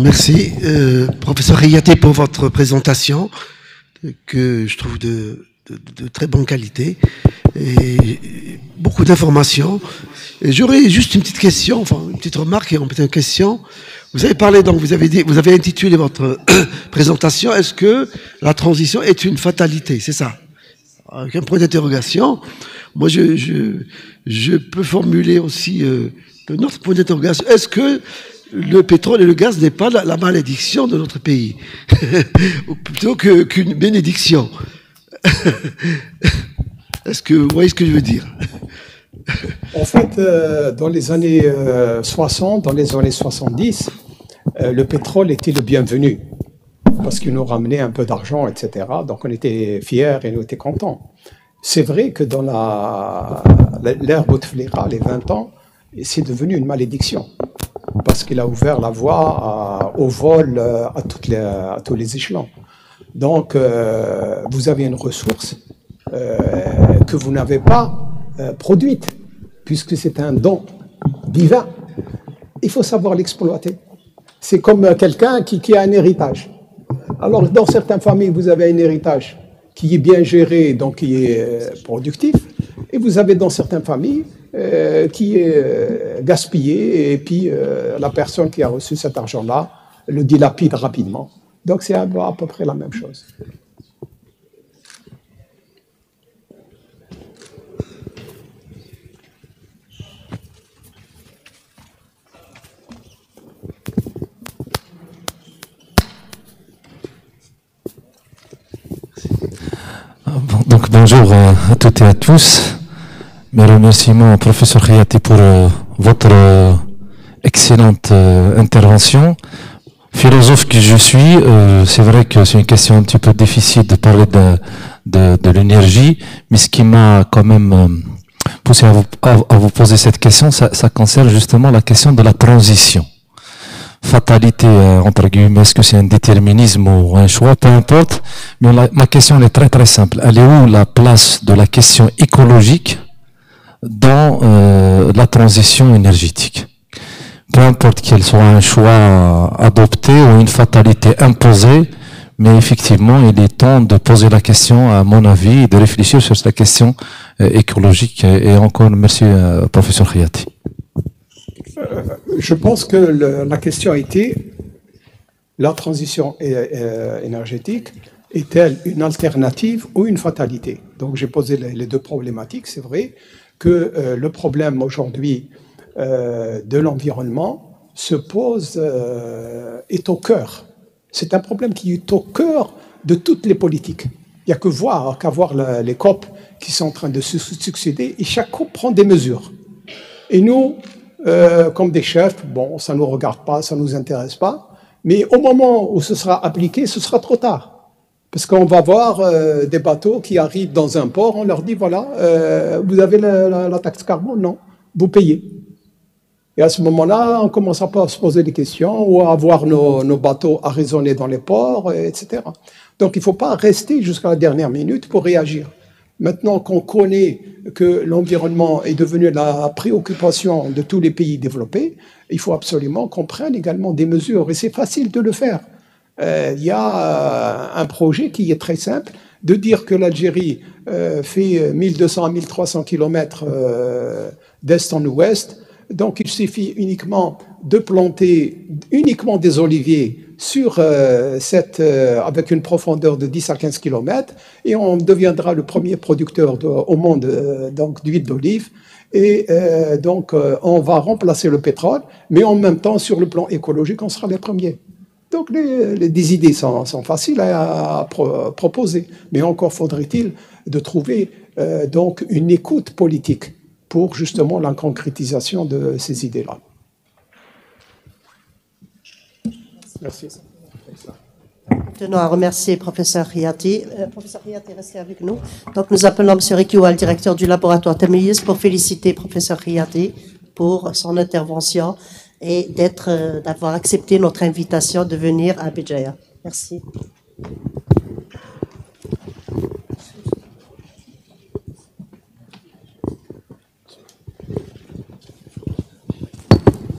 Merci, professeur Riaté, pour votre présentation, que je trouve de très bonne qualité, et beaucoup d'informations. Et j'aurais juste une petite question, enfin une petite remarque et une question. Vous avez parlé, donc vous avez intitulé votre présentation, est-ce que la transition est une fatalité? C'est ça, avec un point d'interrogation. Moi, je peux formuler aussi un autre point d'interrogation. Est-ce que le pétrole et le gaz n'est pas la malédiction de notre pays, plutôt qu'une bénédiction? Est-ce que vous voyez ce que je veux dire? En fait, dans les années 60, dans les années 70, le pétrole était le bienvenu, parce qu'il nous ramenait un peu d'argent, etc. Donc on était fiers et on était contents. C'est vrai que dans l'ère Bouteflika, les 20 ans, c'est devenu une malédiction, parce qu'il a ouvert la voie au vol à tous les échelons. Donc, vous avez une ressource que vous n'avez pas produite, puisque c'est un don divin. Il faut savoir l'exploiter. C'est comme quelqu'un qui a un héritage. Alors, dans certaines familles, vous avez un héritage qui est bien géré, donc qui est productif, et vous avez dans certaines familles qui est gaspillé, et puis la personne qui a reçu cet argent-là le dilapide rapidement. Donc c'est à peu près la même chose. Donc bonjour à toutes et à tous. Mes remerciements au professeur Riaté pour votre excellente intervention. Philosophe que je suis, c'est vrai que c'est une question un petit peu difficile de parler de l'énergie, mais ce qui m'a quand même poussé à vous poser cette question, ça concerne justement la question de la transition. Fatalité, entre guillemets, est-ce que c'est un déterminisme ou un choix, peu importe, mais ma question est très très simple. Elle est où la place de la question écologique dans la transition énergétique? Peu importe qu'elle soit un choix adopté ou une fatalité imposée, mais effectivement, il est temps de poser la question, à mon avis, et de réfléchir sur cette question écologique. Et encore, merci, professeur Riaté. Je pense que la question a été, la transition énergétique est-elle une alternative ou une fatalité? Donc j'ai posé les deux problématiques. C'est vrai que le problème aujourd'hui de l'environnement se pose, est au cœur. C'est un problème qui est au cœur de toutes les politiques. Il n'y a qu'à voir les COP qui sont en train de se succéder, et chaque COP prend des mesures. Et nous, comme des chefs, bon, ça ne nous regarde pas, ça ne nous intéresse pas, mais au moment où ce sera appliqué, ce sera trop tard. Parce qu'on va voir des bateaux qui arrivent dans un port, on leur dit, voilà, vous avez la taxe carbone? Non, vous payez. Et à ce moment-là, on commence à se poser des questions, ou à voir nos bateaux arraisonnés dans les ports, etc. Donc il ne faut pas rester jusqu'à la dernière minute pour réagir. Maintenant qu'on connaît que l'environnement est devenu la préoccupation de tous les pays développés, il faut absolument qu'on prenne également des mesures. Et c'est facile de le faire. Il y a un projet qui est très simple, de dire que l'Algérie fait 1200 à 1300 km d'est en ouest. Donc il suffit uniquement de planter uniquement des oliviers sur avec une profondeur de 10 à 15 km, et on deviendra le premier producteur au monde d'huile d'olive, et donc on va remplacer le pétrole, mais en même temps sur le plan écologique on sera les premiers. Donc des idées sont faciles à proposer, mais encore faudrait-il de trouver donc une écoute politique pour justement la concrétisation de ces idées-là. Merci. Nous tenons à remercier professeur Riaté. Professeur Riaté, restez avec nous. Donc nous appelons M. Rikiwa, le directeur du laboratoire Tamyiz, pour féliciter professeur Riaté pour son intervention et d'avoir accepté notre invitation de venir à Béjaïa. Merci.